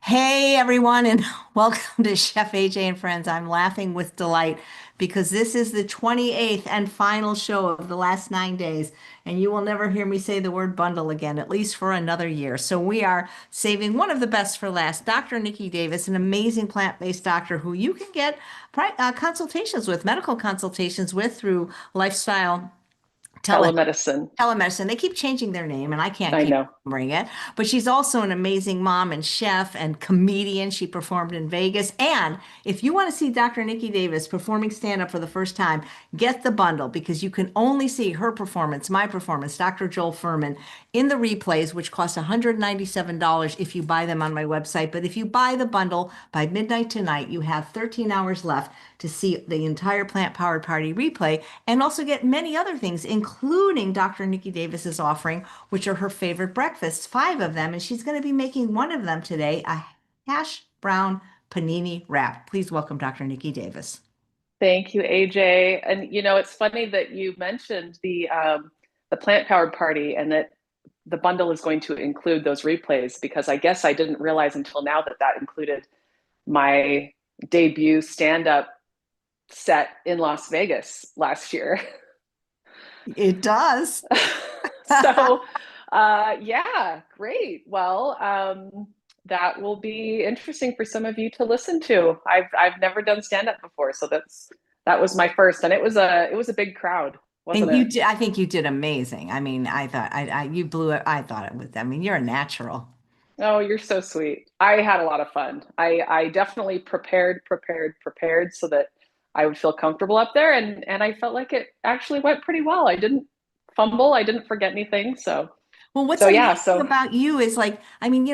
Hey everyone, and welcome to Chef AJ and Friends. I'm laughing with delight because this is the 28th and final show of the last 9 days, and you will never hear me say the word bundle again, at least for another year. So we are saving one of the best for last. Dr. Nikki Davis, an amazing plant-based doctor who you can get consultations with, medical consultations with through lifestyle tele Telemedicine. telemedicine. They keep changing their name, and I can't I keep know. remembering it. But she's also an amazing mom and chef and comedian. She performed in Vegas. And if you want to see Dr. Nikki Davis performing stand-up for the first time, get the bundle because you can only see her performance, my performance, Dr. Joel Furman, in the replays, which cost $197 if you buy them on my website. But if you buy the bundle by midnight tonight, you have 13 hours left to see the entire Plant Powered Party replay and also get many other things, including Dr. Nikki Davis's offering, which are her favorite breakfasts, five of them. And she's going to be making one of them today, a hash brown panini wrap. Please welcome Dr. Nikki Davis. Thank you, AJ. And it's funny that you mentioned the plant powered party and that the bundle is going to include those replays because I guess I didn't realize until now that that included my debut stand-up set in Las Vegas last year. It does. So, yeah, great. Well, that will be interesting for some of you to listen to. I've never done stand up before, so that was my first, and it was a big crowd, wasn't And it? you did, I think you did amazing. I mean, I thought you blew it. I thought it was, I mean, you're a natural. Oh, you're so sweet. I had a lot of fun. I definitely prepared so that I would feel comfortable up there, and I felt like it actually went pretty well. I didn't fumble. I didn't forget anything. So Well, what's so yeah. amazing So about you is like, I mean,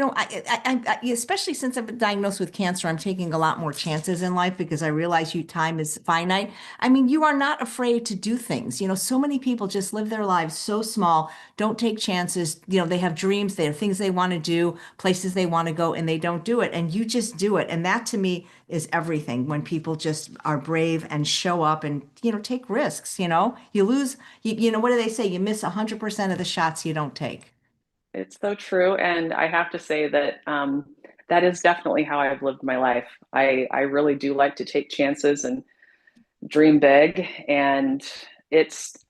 especially since I've been diagnosed with cancer, I'm taking a lot more chances in life because I realize time is finite. I mean, you are not afraid to do things. So many people just live their lives so small, don't take chances. They have dreams, they have things they want to do, places they want to go, and they don't do it. And you just do it. And that to me is everything when people just are brave and show up and, take risks. You lose, what do they say? You miss 100% of the shots you don't take. it's so true. And I have to say that that is definitely how I've lived my life. I really do like to take chances and dream big. And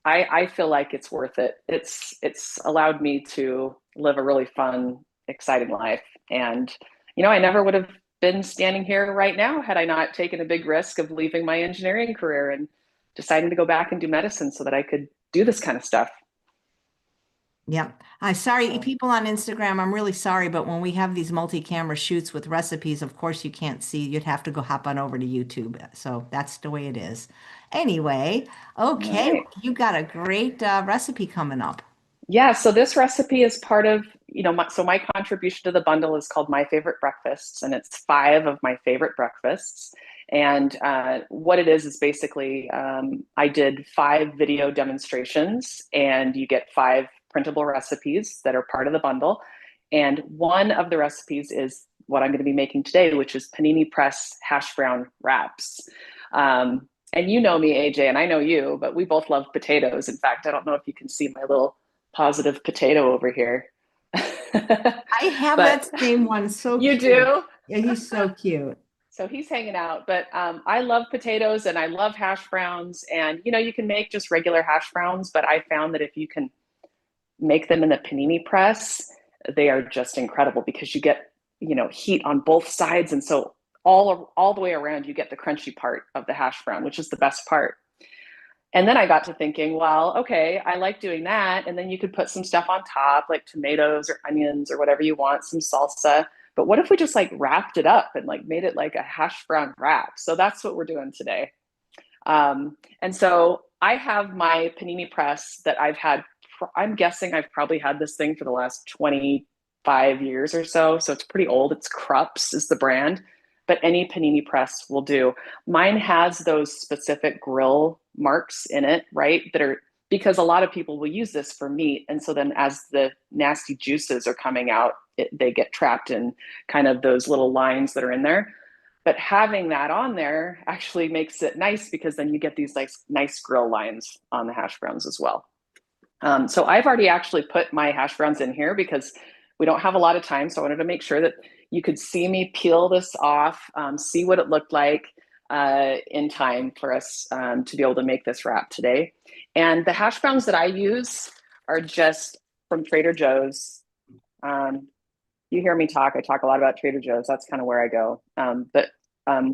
I feel like it's worth it. It's allowed me to live a really fun, exciting life. And, I never would have been standing here right now had I not taken a big risk of leaving my engineering career and deciding to go back and do medicine so that I could do this kind of stuff. Yep. I'm sorry, So. people on Instagram, I'm really sorry, but when we have these multi-camera shoots with recipes, of course you can't see. You'd have to go hop on over to YouTube. So that's the way it is. Anyway, All okay, right. you got a great recipe coming up. Yeah, so this recipe is part of, my contribution to the bundle is called My Favorite Breakfasts, and it's five of my favorite breakfasts. And what it is basically I did five video demonstrations, and you get five printable recipes that are part of the bundle. And one of the recipes is what I'm going to be making today, which is panini press hash brown wraps. And you know me, AJ, and I know you, but we both love potatoes. In fact, I don't know if you can see my little positive potato over here. I have that But same one. So you cute. do. Yeah, he's so cute. So he's hanging out. But I love potatoes and I love hash browns. And you can make just regular hash browns, but I found that if you can make them in the panini press, they are just incredible because you get heat on both sides, and so all the way around you get the crunchy part of the hash brown, which is the best part. And then I got to thinking, well, okay, I like doing that. And then you could put some stuff on top, like tomatoes or onions or whatever you want, some salsa. But what if we just like wrapped it up and like made it like a hash brown wrap? So that's what we're doing today. And so I have my panini press that I've had, I'm guessing I've probably had this thing for the last 25 years or so. So it's pretty old. It's Krups is the brand, but any panini press will do. Mine has those specific grill marks in it, right? That are because a lot of people will use this for meat. And so then as the nasty juices are coming out, they get trapped in kind of those little lines that are in there. But having that on there actually makes it nice because then you get these nice grill lines on the hash browns as well. So I've already actually put my hash browns in here because we don't have a lot of time. So I wanted to make sure that you could see me peel this off, see what it looked like in time for us to be able to make this wrap today. And the hash browns that I use are just from Trader Joe's. You hear me talk. I talk a lot about Trader Joe's. That's kind of where I go.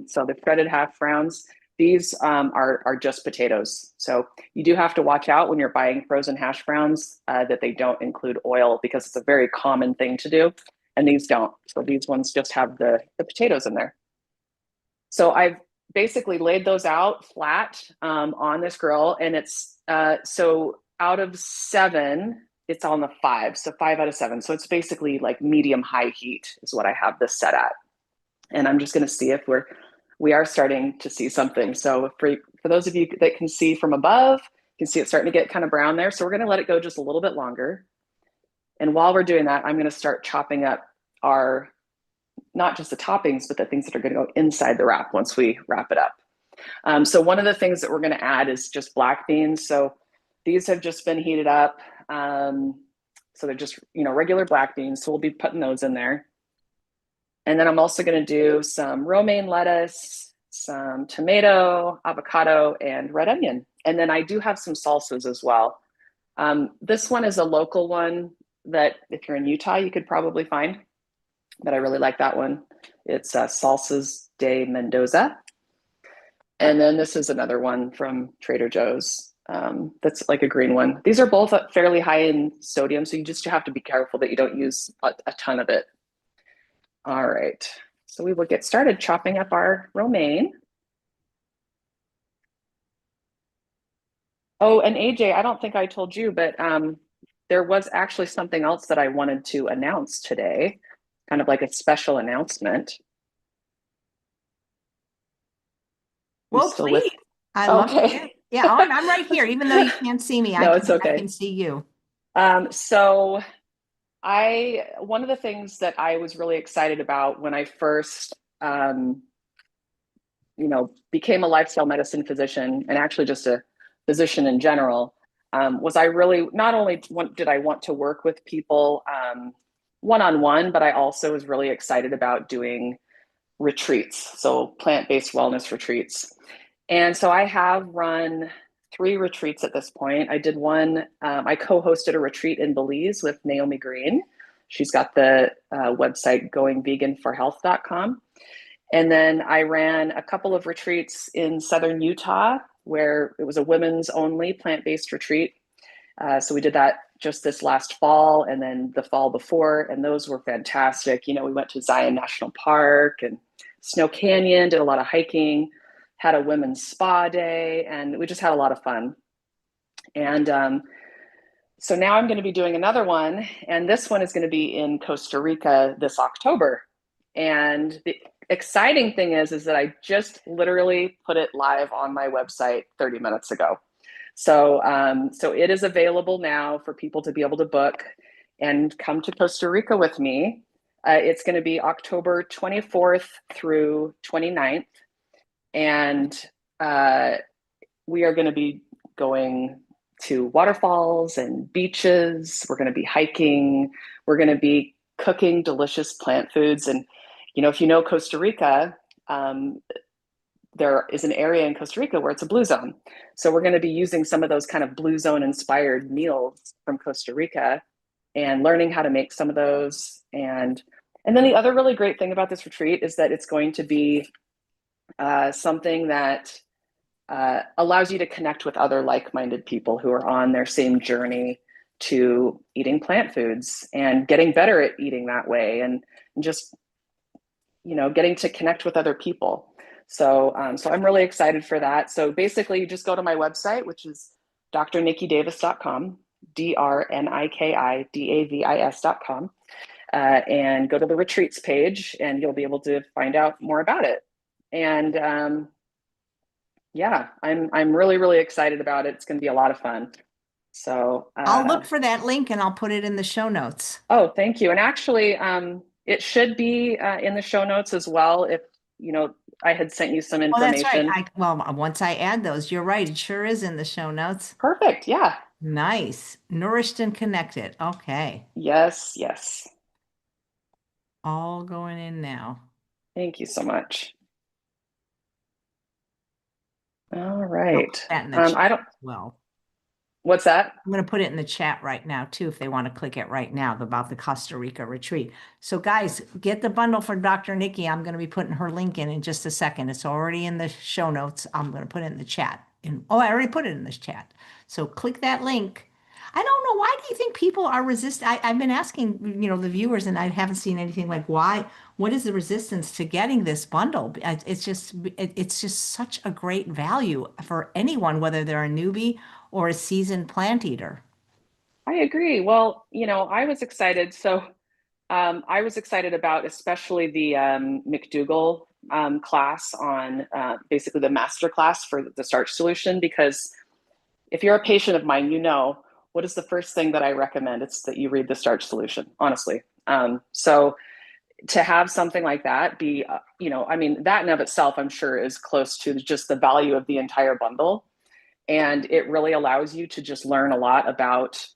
So the shredded hash browns, these are just potatoes. So you do have to watch out when you're buying frozen hash browns that they don't include oil, because it's a very common thing to do. And these don't. So these ones just have the potatoes in there. So I've basically laid those out flat on this grill, and it's so out of 7, it's on the 5, so 5 out of 7. So it's basically like medium high heat is what I have this set at. And I'm just going to see if we are starting to see something. So for those of you that can see from above, you can see it's starting to get kind of brown there. So we're going to let it go just a little bit longer. And while we're doing that, I'm going to start chopping up our, not just the toppings, but the things that are going to go inside the wrap once we wrap it up. So one of the things that we're going to add is just black beans. So these have just been heated up. So they're just, regular black beans. So we'll be putting those in there. And then I'm also going to do some romaine lettuce, some tomato, avocado, and red onion. And then I do have some salsas as well. This one is a local one that if you're in Utah, you could probably find, but I really like that one. It's Salsas de Mendoza. And then this is another one from Trader Joe's. That's like a green one. These are both fairly high in sodium, so you just have to be careful that you don't use a ton of it. All right, so we will get started chopping up our romaine. Oh, and AJ, I don't think I told you, but there was actually something else that I wanted to announce today, kind of like a special announcement. Well, please. I love it. Yeah, I'm right here. Even though you can't see me, no, it's okay. I can see you. So one of the things that I was really excited about when I first, became a lifestyle medicine physician, and actually just a physician in general, was I really, not only did I want to work with people one-on-one, but I also was really excited about doing retreats. So plant-based wellness retreats. And so I have run 3 retreats at this point. I did one, I co-hosted a retreat in Belize with Naomi Green. She's got the website goingveganforhealth.com. And then I ran a couple of retreats in Southern Utah, where it was a women's only plant-based retreat. So we did that just this last fall and then the fall before, and those were fantastic. We went to Zion National Park and Snow Canyon, did a lot of hiking, had a women's spa day, and we just had a lot of fun. And so now I'm going to be doing another one, and this one is going to be in Costa Rica this October. And the exciting thing is that I just literally put it live on my website 30 minutes ago. So it is available now for people to be able to book and come to Costa Rica with me. It's going to be October 24th through 29th. And we are going to be going to waterfalls and beaches. We're going to be hiking. We're going to be cooking delicious plant foods. And, if you know Costa Rica, there is an area in Costa Rica where it's a blue zone. So we're going to be using some of those kind of blue zone inspired meals from Costa Rica and learning how to make some of those. And then the other really great thing about this retreat is that it's going to be something that allows you to connect with other like-minded people who are on their same journey to eating plant foods and getting better at eating that way, and just, getting to connect with other people. So I'm really excited for that. So basically you just go to my website, which is drnikidavis.com, drnikidavis.com, and go to the retreats page, and you'll be able to find out more about it. And I'm really, really excited about it. It's going to be a lot of fun. So I'll look for that link and I'll put it in the show notes. Oh, thank you. And actually, it should be in the show notes as well. If, I had sent you some information. Oh, that's right. Once I add those, you're right. It sure is in the show notes. Perfect. Yeah. Nice. Nourished and connected. Okay. Yes. Yes. All going in now. Thank you so much. All I'll put right. that in the chat I don't, as well. what's that? I'm going to put it in the chat right now too, if they want to click it right now about the Costa Rica retreat. So guys, get the bundle for Dr. Nikki. I'm going to be putting her link in just a second. It's already in the show notes. I'm going to put it in the chat. Oh, I already put it in this chat. So click that link. I don't know. Why do you think people are I've been asking, the viewers, and I haven't seen anything like why. What is the resistance to getting this bundle? It's just such a great value for anyone, whether they're a newbie or a seasoned plant eater. I agree. Well, I was excited. So I was excited about especially the McDougall class on basically the master class for the starch solution, because if you're a patient of mine, what is the first thing that I recommend? It's that you read the starch solution, honestly. So to have something like that be, I mean, that in of itself, I'm sure is close to just the value of the entire bundle. And it really allows you to just learn a lot about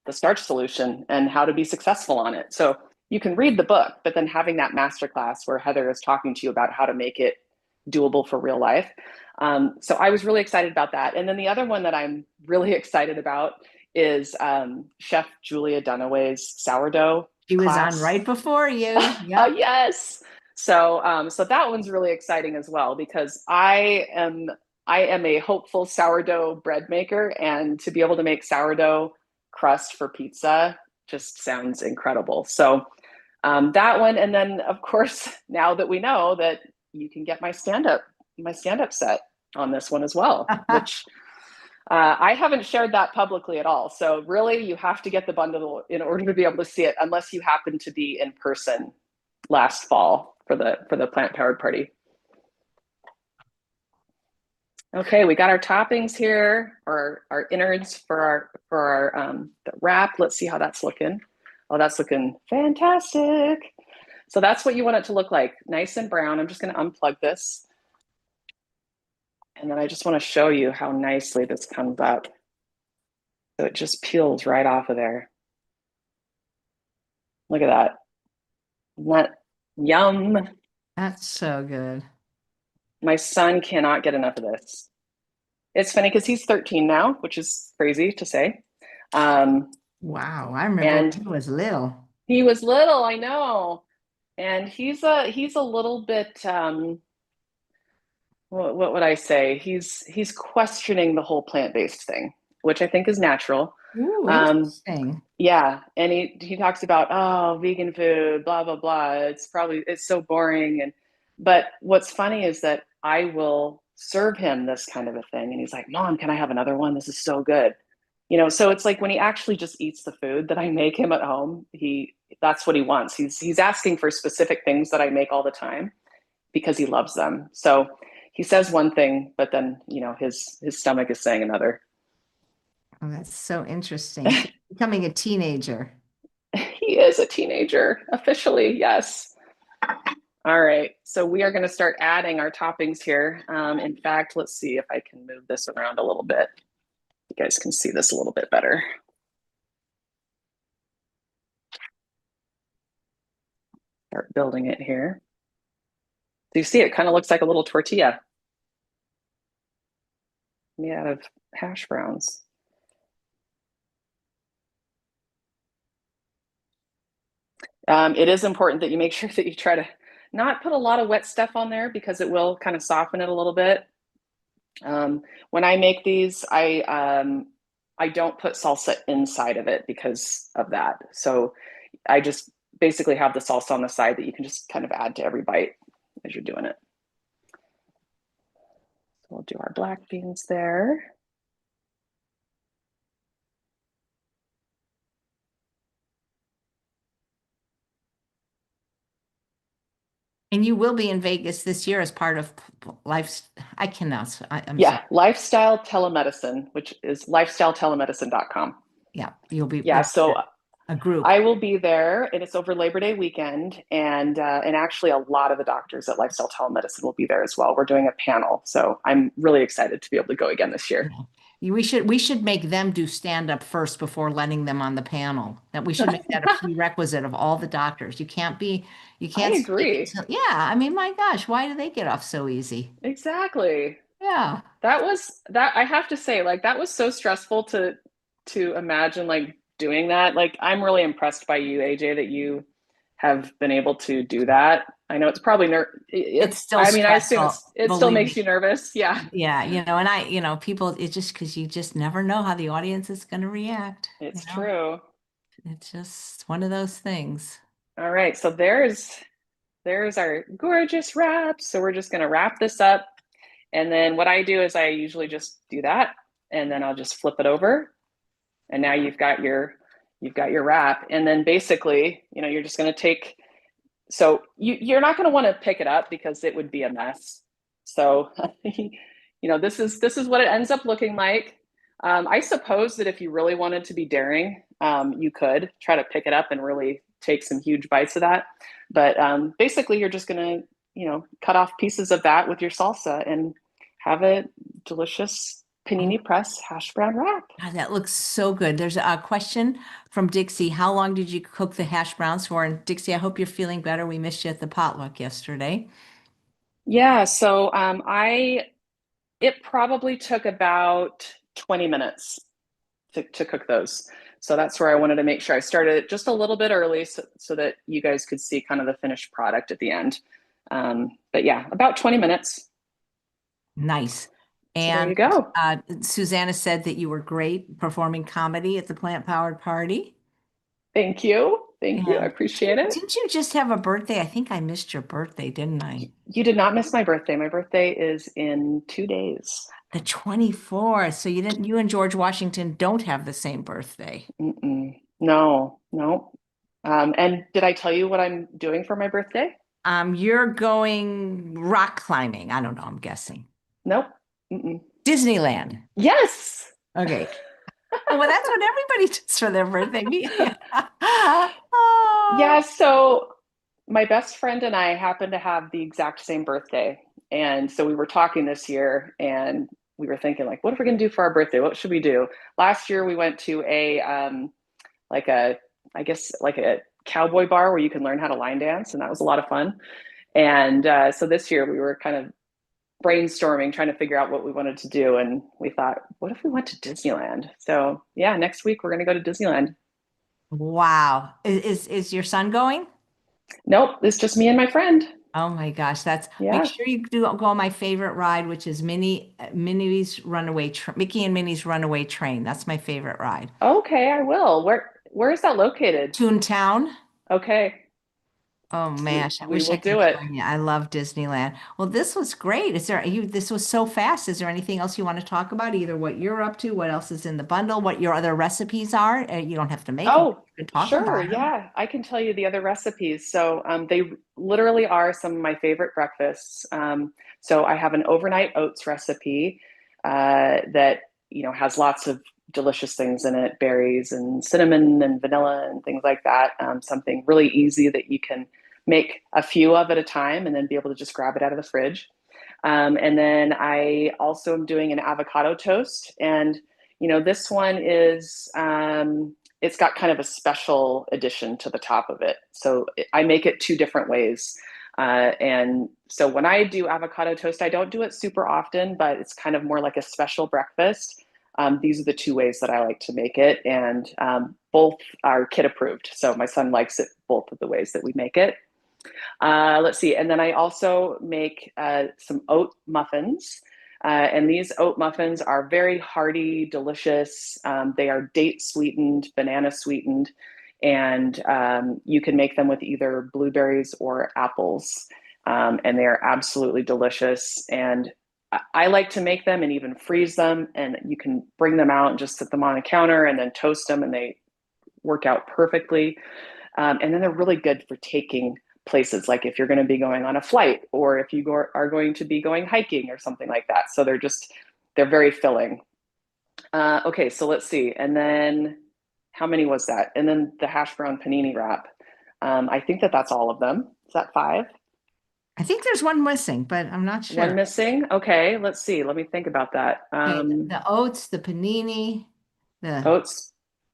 the starch solution and how to be successful on it. So you can read the book, but then having that masterclass where Heather is talking to you about how to make it doable for real life. So I was really excited about that. And then the other one that I'm really excited about is Chef Julia Dunaway's sourdough She was on class. right before you. Yep. Yes. So that one's really exciting as well, because I am a hopeful sourdough bread maker, and to be able to make sourdough crust for pizza just sounds incredible. So that one, and then of course, now that we know that you can get my stand up set on this one as well, which I haven't shared that publicly at all. So really, you have to get the bundle in order to be able to see it, unless you happen to be in person last fall for the plant powered party. Okay, we got our toppings here, or our innards for our the wrap. Let's see how that's looking. Oh, that's looking fantastic. So that's what you want it to look like, nice and brown. I'm just going to unplug this. And then I just want to show you how nicely this comes up. So it just peels right off of there. Look at that. Isn't that yum? That's so good. My son cannot get enough of this. It's funny because he's 13 now, which is crazy to say. Wow. I remember when And he was little. he was little, I know. And he's a little bit what would I say? He's questioning the whole plant-based thing, which I think is natural. Ooh, Um, interesting. yeah, and he talks about, oh, vegan food, blah blah blah. It's so boring. And but what's funny is that I will serve him this kind of a thing, and he's like, Mom, can I have another one? This is so good. So it's like when he actually just eats the food that I make him at home, that's what he wants. He's asking for specific things that I make all the time because he loves them. So he says one thing, but then his stomach is saying another. Oh, that's so interesting. So becoming a teenager. He is a teenager, officially, yes. All right, so we are going to start adding our toppings here. In fact, let's see if I can move this around a little bit. You guys can see this a little bit better. Start building it here. So you see it kind of looks like a little tortilla made out of hash browns. It is important that you make sure that you try to not put a lot of wet stuff on there, because it will kind of soften it a little bit. When I make these, I don't put salsa inside of it because of that. So I just basically have the salsa on the side that you can just kind of add to every bite as you're doing it. So we'll do our black beans there. And you will be in Vegas this year as part of Life's. I cannot. I'm Yeah, sorry. lifestyle telemedicine, which is lifestyletelemedicine.com. Yeah, you'll be Yeah, it's so a group. I will be there, and it's over Labor Day weekend, and actually a lot of the doctors at Lifestyle Telemedicine will be there as well. We're doing a panel, so I'm really excited to be able to go again this year. Yeah. We should make them do stand up first before letting them on the panel. That we should make that a prerequisite of all the doctors. You I can't speak agree. until, yeah, I mean, my gosh, why do they get off so easy? Exactly. Yeah. That was that I have to say, like that was so stressful to imagine like doing that. Like I'm really impressed by you, AJ, that you have been able to do that. I know it's probably It's it's still I mean, I assume stressful, it still believe makes me. you nervous. Yeah. Yeah, people, it's just because you just never know how the audience is going to react, It's true. It's just one of those things. All right. So there's our gorgeous wrap. So we're just gonna wrap this up. And then what I do is I usually just do that and then I'll just flip it over. And now you've got your wrap. And then basically, you're just gonna take so you're not gonna want to pick it up because it would be a mess. So this is what it ends up looking like. I suppose that if you really wanted to be daring, you could try to pick it up and really take some huge bites of that. But basically, you're just gonna, cut off pieces of that with your salsa and have a delicious Oh, panini press hash brown wrap. God, that looks so good. There's a question from Dixie. How long did you cook the hash browns for? And Dixie, I hope you're feeling better. We missed you at the potluck yesterday. Yeah, so it probably took about 20 minutes to cook those. So that's where I wanted to make sure I started it just a little bit early so that you guys could see kind of the finished product at the end. But yeah, about 20 minutes. Nice. So there And you go. Susanna said that you were great performing comedy at the plant powered party. Thank you. Thank you. I And appreciate it. didn't you just have a birthday? I think I missed your birthday, didn't I? You did not miss my birthday. My birthday is in 2 days. The 24th. So you and George Washington don't have the same birthday. Mm-mm. No, no. And did I tell you what I'm doing for my birthday? You're going rock climbing. I don't know, I'm guessing. Nope. Mm-mm. Disneyland. Yes. Okay. Well, that's what everybody does for their birthday. Yeah, Oh, so my best friend and I happen to have the exact same birthday. And so we were talking this year and we were thinking like, what are we going to do for our birthday? What should we do? Last year we went to like a, I guess like a cowboy bar where you can learn how to line dance. And that was a lot of fun. And so this year we were kind of brainstorming, trying to figure out what we wanted to do. And we thought, what if we went to Disneyland? So yeah, next week we're going to go to Disneyland. wow. Is your son going? Nope, it's just me and my friend. Oh my gosh, make Yeah. sure you do go on my favorite ride, which is Mickey and Minnie's Runaway Train. That's my favorite ride. Okay, I will. Where is that located? Toontown. Okay, Oh we man, I we wish I will could do it. join you. I love Disneyland. Well, this was great. This was so fast. Is there anything else you want to talk about? Either what you're up to, what else is in the bundle, what your other recipes are? You don't have to make them. Oh, You can talk sure. about them. Yeah, I can tell you the other recipes. So they literally are some of my favorite breakfasts. So I have an overnight oats recipe that has lots of delicious things in it, berries and cinnamon and vanilla and things like that. Something really easy that you can make a few of at a time and then be able to just grab it out of the fridge. And then I also am doing an avocado toast. And, this one is, it's got kind of a special addition to the top of it. So I make it two different ways. And so when I do avocado toast, I don't do it super often, but it's kind of more like a special breakfast. These are the two ways that I like to make it. And both are kid approved. So my son likes it both of the ways that we make it. Let's see. And then I also make some oat muffins. And these oat muffins are very hearty, delicious. They are date sweetened, banana sweetened, and you can make them with either blueberries or apples. And they are absolutely delicious. And I like to make them and even freeze them. And you can bring them out and just sit them on a counter and then toast them, and they work out perfectly. And then they're really good for taking places, like if you're going to be going on a flight or if you are going to be going hiking or something like that. So they're very filling. Okay, so let's see. And then how many was that? And then the hash brown panini wrap. I think that's all of them. Is that five? I think there's one missing, but I'm not One sure. missing. Okay, let's see. Let me think about that. Okay, the oats, the panini, the Oats,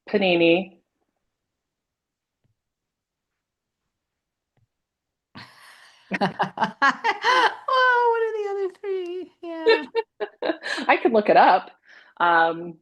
panini. oh, what are the other three? Yeah, I could look it up. Um,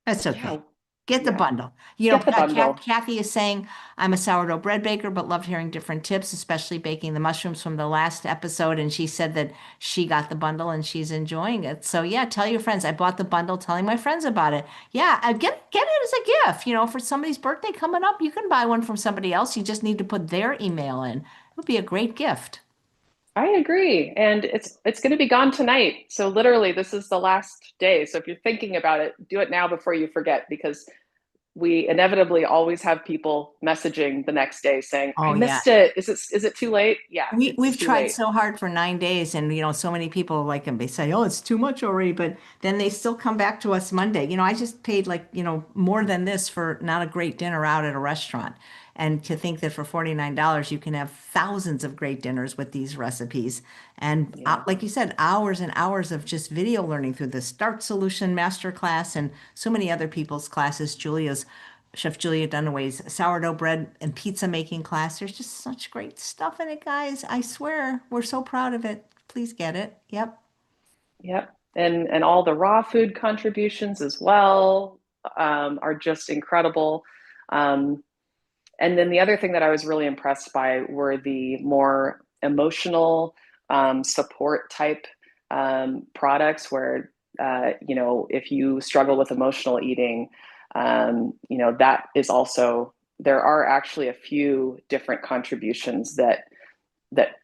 that's yeah, okay. Get the yeah. bundle. You know, Get the bundle. Kathy is saying, I'm a sourdough bread baker, but loved hearing different tips, especially baking the mushrooms from the last episode. And she said that she got the bundle and she's enjoying it. So yeah, tell your friends. I bought the bundle, telling my friends about it. Yeah, get it as a gift. You know, for somebody's birthday coming up, you can buy one from somebody else. You just need to put their email in. It would be a great gift. I agree. And it's going to be gone tonight. So literally this is the last day. So if you're thinking about it, do it now before you forget because we inevitably always have people messaging the next day saying, "I Oh yeah. missed it. Is it too late?" Yeah, it's We've too tried late. so hard for 9 days, and so many people like them. They say, "Oh, it's too much already," but then they still come back to us Monday. I just paid like more than this for not a great dinner out at a restaurant, and to think that for $49 you can have thousands of great dinners with these recipes, and Yeah. like you said, hours and hours of just video learning through the Start Solution Masterclass and so many other people's classes. Chef Julia Dunaway's sourdough bread and pizza making class. There's just such great stuff in it, guys. I swear, we're so proud of it. Please get it. Yep. Yep. And all the raw food contributions as well are just incredible. Um, and then the other thing that I was really impressed by were the more emotional support type products where, if you struggle with emotional eating, that is also, there are actually a few different contributions that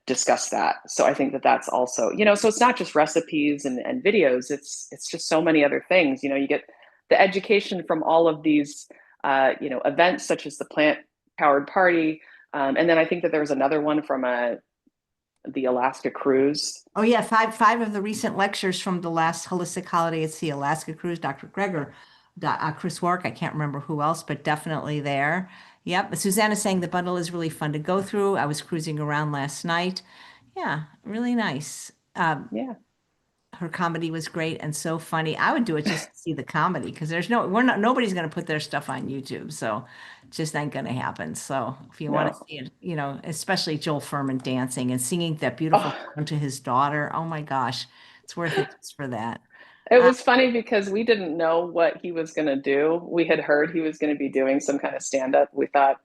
discuss that. So I think that that's also, so it's not just recipes and videos. It's just so many other things. You get the education from all of these, events such as the plant powered party, and then I think that there was another one from the Alaska cruise. Oh yeah, five of the recent lectures from the last holistic holiday. It's the Alaska cruise. Dr. Greger, Chris Wark. I can't remember who else, but definitely there. Yep. Susanna's saying the bundle is really fun to go through. I was cruising around last night. Yeah, really nice. Yeah, Her comedy was great and so funny. I would do it just to see the comedy because nobody's going to put their stuff on YouTube. So it just ain't going to happen. So if you want to no. see it, especially Joel Furman dancing and singing that beautiful Oh, song to his daughter. Oh my gosh, it's worth it just for that. it Uh, was funny because we didn't know what he was going to do. We had heard he was going to be doing some kind of stand up. We thought,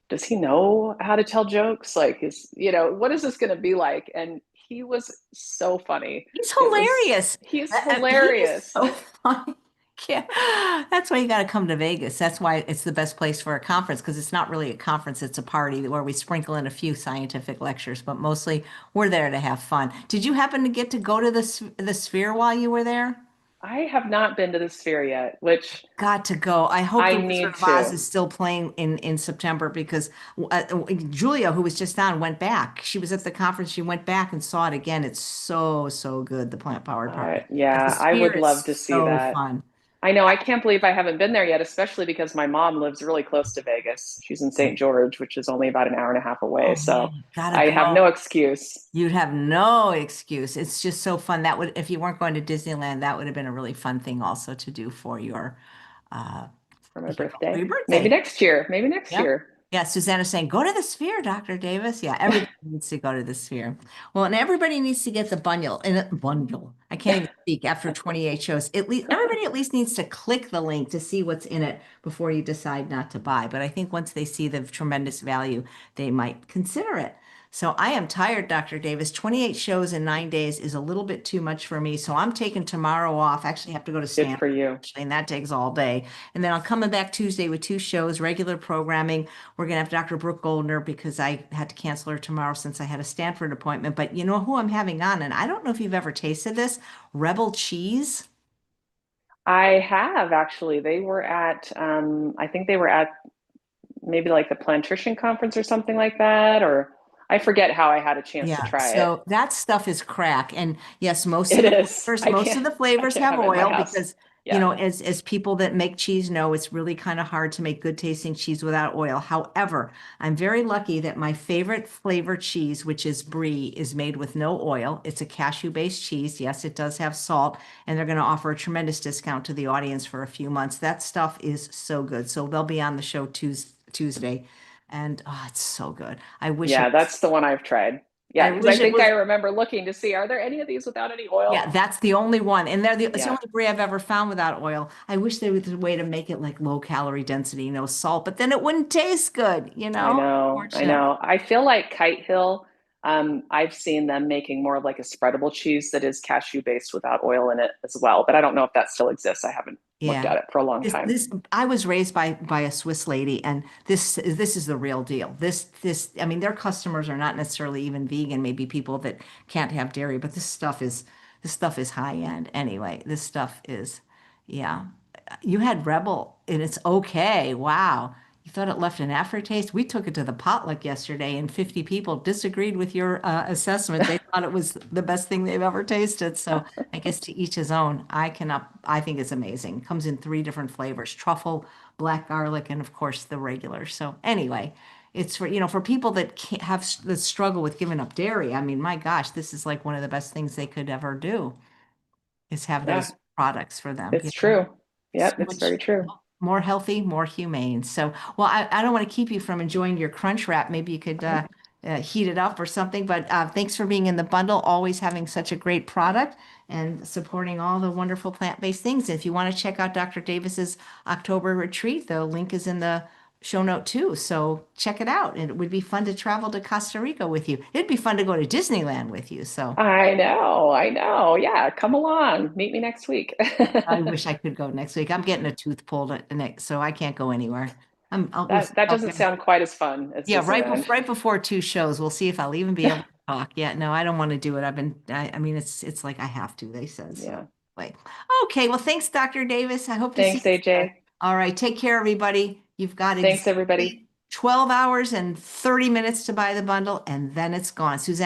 does he know how to tell jokes? Like, what is this going to be like? And he was so funny. he's It was, hilarious. he's He is hilarious. so funny. Yeah, that's why you got to come to Vegas. That's why it's the best place for a conference because it's not really a conference, it's a party where we sprinkle in a few scientific lectures, but mostly we're there to have fun. Did you happen to get to go to the Sphere while you were there? I have not been to the Sphere yet, which Got to go. I hope I The Wizard need of Oz to. is still playing in September because Julia, who was just on, went back. She was at the conference. She went back and saw it again. It's so, so good, the Plant Powered Party. But the Yeah, I Sphere would is love to see so that. fun. I know, I can't believe I haven't been there yet, especially because my mom lives really close to Vegas. She's in St. George, which is only about an hour and a half away. Oh man, So you gotta I have no go. excuse You'd have no excuse. It's just so fun. That would, if you weren't going to Disneyland, that would have been a really fun thing also to do uh, for my for birthday. your Maybe birthday. next year. Maybe next Yep. year. Yeah, Susanna's saying, go to the Sphere, Dr. Davis. Yeah, everybody needs to go to the Sphere. Well, and everybody needs to get the bundle in a bundle. I can't even speak after 28 shows. At least everybody at least needs to click the link to see what's in it before you decide not to buy. But I think once they see the tremendous value, they might consider it. So I am tired, Dr. Davis. 28 shows in 9 days is a little bit too much for me. So I'm taking tomorrow off. Actually, have to go to Good Stanford, for you. actually, and that takes all day. And then I'll coming back Tuesday with two shows, regular programming. We're going to have Dr. Brooke Goldner because I had to cancel her tomorrow since I had a Stanford appointment. But you know who I'm having on? And I don't know if you've ever tasted this, Rebel Cheese. I have actually. I think they were at maybe like the Plantrician Conference or something like that, or I forget how I had a chance to Yeah, try it. so that stuff is crack. And yes, It is. most of the I flavors can't have have it in my oil house. because You Yeah. know, as people that make cheese know, it's really kind of hard to make good tasting cheese without oil. However, I'm very lucky that my favorite flavor cheese, which is brie, is made with no oil. It's a cashew-based cheese. Yes, it does have salt, and they're going to offer a tremendous discount to the audience for a few months. That stuff is so good. So they'll be on the show Tuesday, and oh, it's so good. Yeah, that's the one I've tried. I Yeah, because I wish it think I was. remember looking to see, are there any of these without any oil? Yeah, that's the only one. And it's the Yeah, only brie I've ever found without oil. I wish there was a way to make it like low calorie density, no salt, but then it wouldn't taste good, I know. I Unfortunately. know. I feel like Kite Hill, I've seen them making more of like a spreadable cheese that is cashew based without oil in it as well. But I don't know if that still exists. I haven't looked Yeah. at it for a long time. This I was raised by a Swiss lady, and this is the real deal. This I mean their customers are not necessarily even vegan, maybe people that can't have dairy, but this stuff is high end anyway. This stuff is yeah. You had Rebel and it's okay. Wow. You thought it left an aftertaste? We took it to the potluck yesterday, and 50 people disagreed with your assessment. They thought it was the best thing they've ever tasted. So I guess to each his own. I think it's amazing. Comes in three different flavors: truffle, black garlic, and of course the regular. So anyway, it's for, for people that can't that struggle with giving up dairy. I mean, my gosh, this is like one of the best things they could ever do is have Yeah, those products for them. it's true. So Yep, it's much very true. more healthy, more humane. So, well, I don't want to keep you from enjoying your crunch wrap. Maybe you could heat it up or something. But thanks for being in the bundle, always having such a great product and supporting all the wonderful plant-based things. If you want to check out Dr. Davis's October retreat, the link is in the show note too. So check it out. And it would be fun to travel to Costa Rica with you. It'd be fun to go to Disneyland with you. So. I know, I know. Yeah, come along. Meet me next week. I wish I could go next week. I'm getting a tooth pulled next, so I can't go anywhere. We'll see That how it doesn't goes. sound quite as fun as Yeah, Disneyland. right before two shows. We'll see if I'll even be able to talk. Yeah, no, I don't want to do it. I mean, it's like I have to, they said so. Yeah. Wait. Okay, well, thanks, Dr. Davis. I hope to see Thanks, you soon. AJ. All right, take care, everybody. You've got Thanks, everybody. exactly 12 hours and 30 minutes to buy the bundle, and then it's gone. Suzanne.